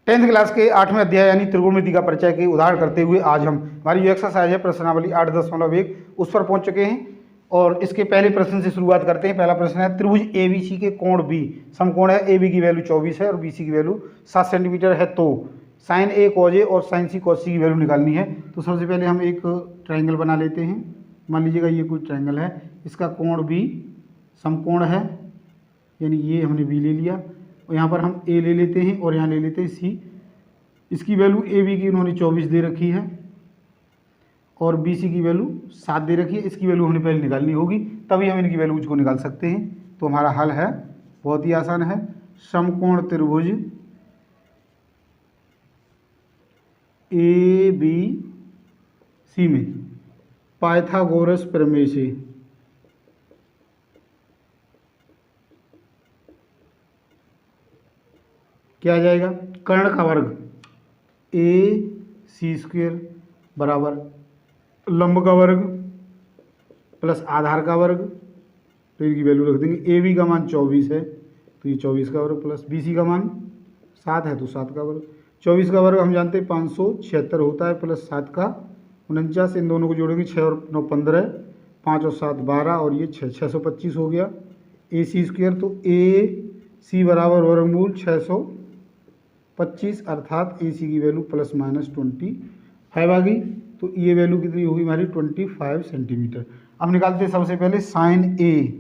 10th class के 8वें अध्याय यानी त्रिकोणमिति का परिचय के उदाहरण करते हुए आज हम हमारी जो एक्सरसाइज है प्रश्नावली 8.1 उस पर पहुंच चुके हैं और इसके पहले प्रश्न से शुरुआत करते हैं। पहला प्रश्न है त्रिभुज ABC के कोण B समकोण है, AB की वैल्यू 24 है और BC की वैल्यू 7 सेंटीमीटर है, तो साइन A cos A और साइन C cos C की वैल्यू निकालनी है। तो सबसे पहले हम एक ट्रायंगल बना लेते हैं। मान लीजिएगा ये कोई ट्रायंगल है, इसका कोण B समकोण है, यानी ये हमने B ले लिया और यहाँ पर हम A ले लेते हैं और यहाँ ले लेते हैं C। इसकी वैल्यू AB की उन्होंने 24 दे रखी है और BC की वैल्यू 7 दे रखी है। इसकी वैल्यू हमने पहले निकालनी होगी, तभी हम इनकी वैल्यूज को निकाल सकते हैं। तो हमारा हल है बहुत ही आसान है। समकोण त्रिभुज ABC में पाइथागोरस प्रमेय से क्या आ जाएगा, कर्ण का वर्ग AC² बराबर लंब का वर्ग प्लस आधार का वर्ग, तो इनकी वैल्यू रख देंगे। AB का मान 24 है तो ये 24 का वर्ग प्लस BC का मान 7 है तो 7 का वर्ग। 24 का वर्ग हम जानते हैं 576 होता है प्लस 7 का 49, इन दोनों को जोड़ेंगे 6 और 9 15, 5 और 7 12 और ये 625 हो गया AC²। तो AC बराबर वर्गमूल 625 अर्थात AC की वैल्यू प्लस माइनस 25 आ गई। तो ये वैल्यू कितनी होगी हमारी 25 सेंटीमीटर। अब निकालते हैं सबसे पहले साइन A।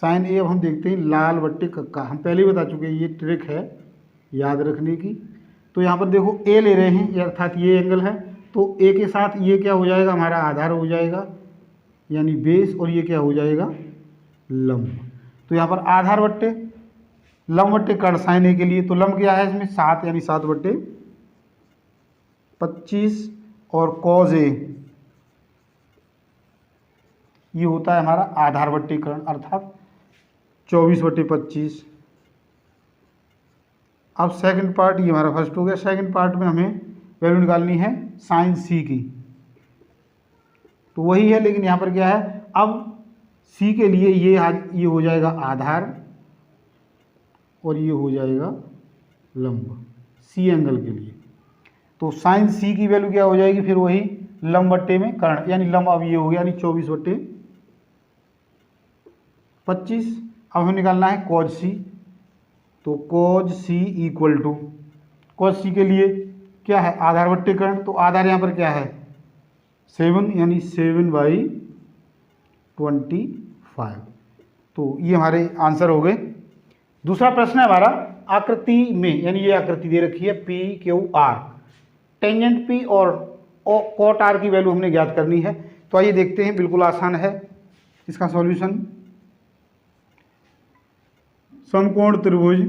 साइन A अब हम देखते हैं लाल बट्टे कक्का, हम पहले ही बता चुके हैं, ये ट्रिक है याद रखने की। तो यहाँ पर देखो A ले रहे हैं, अर्थात ये एंगल है, तो A के साथ ये क्या हो जाएगा, हमारा आधार हो जाएगा यानी बेस, और ये क्या हो जाएगा लंब। तो यहाँ पर आधार बट्टे लंब बट्टे कर्ण साइन A के लिए, तो लंब क्या है इसमें 7 यानी 7/25 और cos A ये होता है हमारा आधार बट्टे कर्ण अर्थात 24/25। अब सेकंड पार्ट, ये हमारा फर्स्ट हो गया। सेकंड पार्ट में हमें वैल्यू निकालनी है साइन C की, तो वही है लेकिन यहाँ पर क्या है, अब C के लिए ये हो जाएगा आधार और ये हो जाएगा लंब C एंगल के लिए। तो साइन C की वैल्यू क्या हो जाएगी फिर वही लंब बट्टे में कर्ण, यानी लंब अब ये हो गया यानी 24/25। अब हमें निकालना है cos C, तो cos C equal to cos C के लिए क्या है आधार बट्टे कर्ण, तो आधार यहाँ पर क्या है 7 यानी 7/25। तो ये हमारे आंसर हो गए। दूसरा प्रश्न है हमारा आकृति में, यानी ये आकृति दे रखी है PQR, टेंजेंट P और कॉट R की वैल्यू हमने ज्ञात करनी है। तो आइए देखते हैं, बिल्कुल आसान है इसका सॉल्यूशन। समकोण त्रिभुज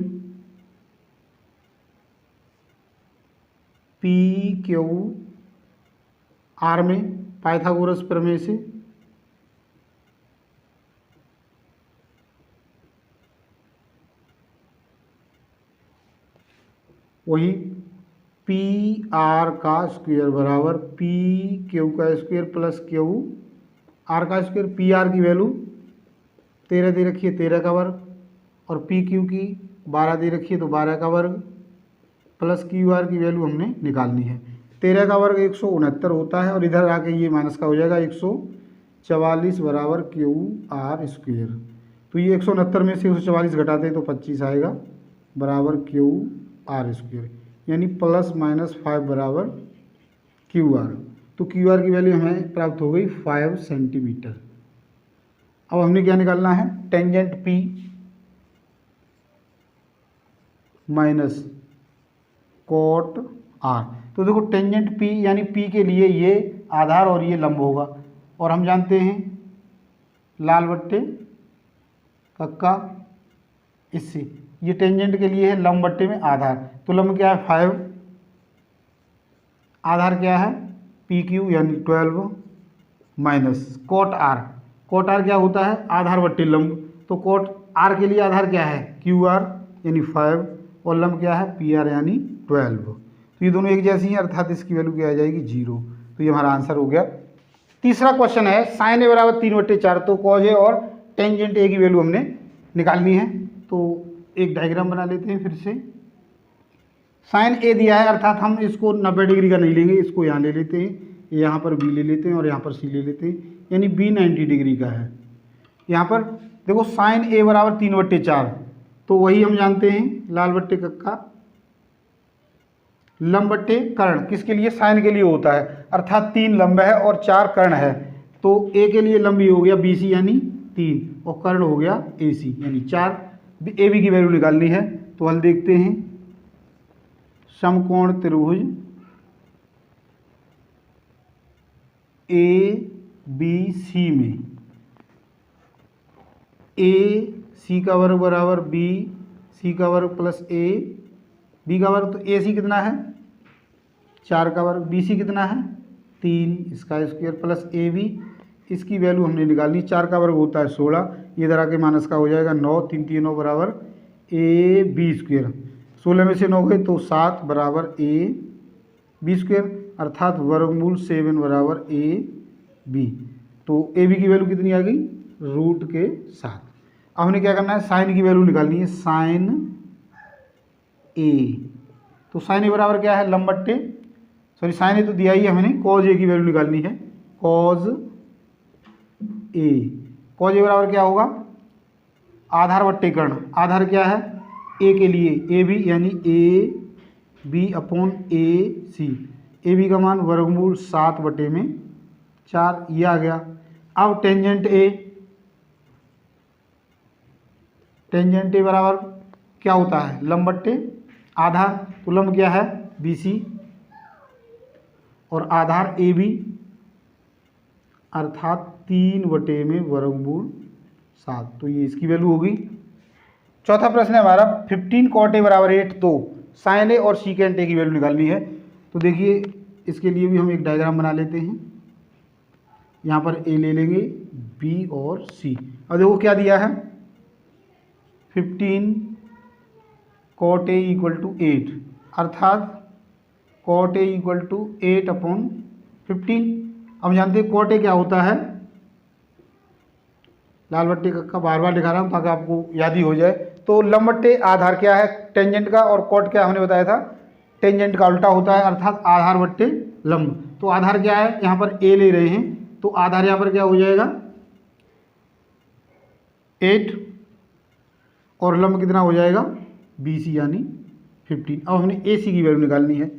PQR में पाइथागोरस प्रमेय से वही PR का स्क्वायर बराबर PQ का स्क्वायर प्लस QR का स्क्वायर। PR की वैल्यू 13 दे रखी है, 13 का वर्ग, और PQ की 12 दे रखी है तो 12 का वर्ग, प्लस QR की वैल्यू हमने निकालनी है। 13 का वर्ग 169 होता है और इधर आके ये माइनस का हो जाएगा 144 बराबर QR स्क्वायर। तो ये 169 में से 144 घटाते हैं तो 25 आएगा बराबर QR स्क्वायर, यानी प्लस माइनस 5 बराबर QR। तो QR की वैल्यू हमें प्राप्त हो गई 5 सेंटीमीटर। अब हमने क्या निकालना है, tangent P minus cot R। तो देखो टेंजेंट P यानी P के लिए ये आधार और ये लंब होगा, और हम जानते हैं लाल बट्टे कक्का इससे, ये टेंजेंट के लिए है लंब बट्टे में आधार, तो लंब क्या है 5, आधार क्या है PQ यानी 12 minus cot R। Cot R क्या होता है आधार बट्टे लंब, तो कॉट R के लिए आधार क्या है QR यानी 5 और लंब क्या है PR यानी 12। तो ये दोनों एक जैसी हैं अर्थात इसकी वैल्यू क्या आ जाएगी 0। तो ये हमारा आंसर हो गया। तीसरा क्वेश्चन है साइन A बराबर 3/4, तो कॉस A और टेंजेंट A की वैल्यू हमने निकालनी है। तो एक डायग्राम बना लेते हैं फिर से। साइन ए दिया है, अर्थात हम इसको 90 डिग्री का नहीं लेंगे, इसको यहाँ ले लेते हैं, यहाँ पर बी ले लेते हैं और यहाँ पर सी ले लेते हैं, यानी बी 90 डिग्री का है। यहाँ पर देखो साइन ए बराबर 3/4, तो वही हम जानते हैं लाल बट्टे कक्का लंब बट्टे कर्ण, किसके लिए? साइन के लिए होता है, अर्थात 3 लंब है और 4 कर्ण है, तो ए के लिए लंब ये हो गया BC यानी 3 और कर्ण हो गया AC यानी 4। ए बी की वैल्यू निकालनी है, तो हल देखते हैं। समकोण त्रिभुज ABC में AC का वर्ग बराबर BC का वर्ग प्लस AB का वर्ग, तो AC कितना है? 4 का वर्ग, BC कितना है? 3 इसका स्क्वायर प्लस AB, इसकी वैल्यू हमने निकालनी। 4 का वर्ग होता है 16, ये इधर आके माइनस का हो जाएगा 9, 3 3 9 बराबर AB स्क्वायर, 16 में से 9 गए तो 7 बराबर AB स्क्वायर, अर्थात वर्गमूल 7 बराबर AB। तो AB की वैल्यू कितनी आ गई? रूट के 7। अब हमें क्या करना है? साइन की वैल्यू निकालनी है, साइन A। तो साइन A बराबर क्या है? लंब बट्टे, सॉरी साइन A तो दिया ही है हमने, कॉज A की वैल्यू निकालनी है, कॉज A। कॉज A बराबर क्या होगा? आधार बट्टे कर्ण, आधार क्या है? A के लिए AB यानी AB अपॉन AC, AB का मान वर्गमूल 7/4, ये आ गया। अब टेंजेंट A, टेंजेंट A बराबर क्या होता है? लंब बट्टे आधार, तो लंब क्या है? BC और आधार AB, अर्थात 3 में वर्गमूल 7, तो ये इसकी वैल्यू होगी। चौथा प्रश्न है हमारा 15 cot A बराबर 8, तो साइन A और सीकेंट A की वैल्यू निकालनी है। तो देखिए इसके लिए भी हम एक डायग्राम बना लेते हैं, यहाँ पर A ले लेंगे, B और C। अब देखो क्या दिया है, 15 cot A = 8, अर्थात cot A = 8/15। अब जानते हैं cot A क्या होता है? लाल बट्टे का बार बार दिखा रहा हूँ ताकि आपको याद ही हो जाए। तो लंब बट्टे आधार क्या है? टेंजेंट का, और कॉट क्या हमने बताया था? टेंजेंट का उल्टा होता है, अर्थात आधार बट्टे लंब। तो आधार क्या है? यहाँ पर A ले रहे हैं, तो आधार यहाँ पर क्या हो जाएगा? 8 और लंब कितना हो जाएगा? BC यानी 15। अब हमने AC की वैल्यू निकालनी है,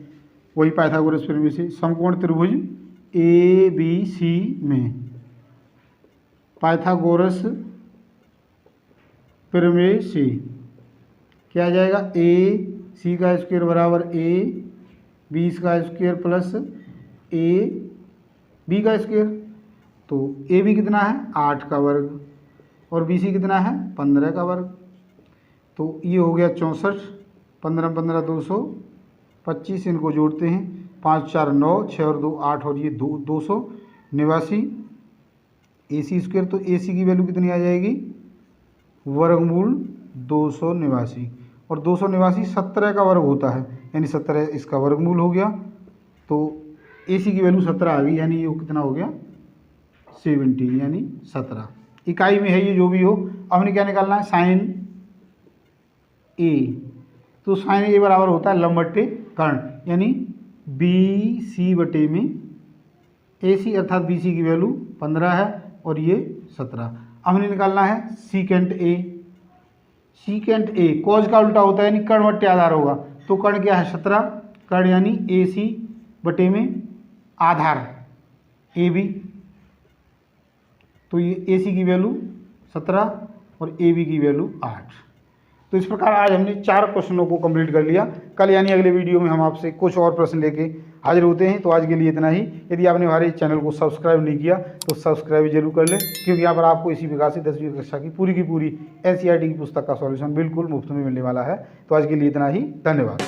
वही पाइथागोरस प्रमेय से। समकोण त्रिभुज ABC में पाइथागोरस प्रमेय से क्या आ जाएगा? AC का स्क्वायर बराबर AB का स्क्वायर प्लस AB का स्क्वायर, तो AB कितना है? 8 का वर्ग और BC कितना है? 15 का वर्ग, तो ये हो गया 64, 15 15 225, इनको जोड़ते हैं, 5 4 9, 6 और 2 8 और ये 289 AC स्क्वायर। तो AC की वैल्यू कितनी आ जाएगी? वर्गमूल 289, और 289 17 का वर्ग होता है, यानी 17 इसका वर्गमूल हो गया, तो AC की वैल्यू 17 आ गई, यानी ये कितना हो गया? 17 यानी 17 इकाई में है ये, जो भी हो। अब हमने क्या निकालना है? Sine A। तो साइन A बराबर होता है लंब बट्टे कर्ण, यानी BC बटे में AC, अर्थात BC की वैल्यू 15 है और ये 17। अब हमने निकालना है secant A। Secant A cause का उल्टा होता है, यानी कर्ण बट्टे आधार होगा, तो कर्ण क्या है? 17, कर्ण यानी AC बटे में आधार AB, तो ये AC की वैल्यू 17 और AB की वैल्यू 8। तो इस प्रकार आज हमने 4 क्वेश्चनों को कंप्लीट कर लिया। कल यानी अगले वीडियो में हम आपसे कुछ और प्रश्न लेके हाजिर होते हैं। तो आज के लिए इतना ही। यदि आपने हमारे चैनल को सब्सक्राइब नहीं किया तो सब्सक्राइब जरूर कर लें, क्योंकि यहाँ पर आपको इसी प्रकार से 10वीं कक्षा की पूरी NCERT की पुस्तक का सॉल्यूशन बिल्कुल मुफ्त में मिलने वाला है। तो आज के लिए इतना ही, धन्यवाद।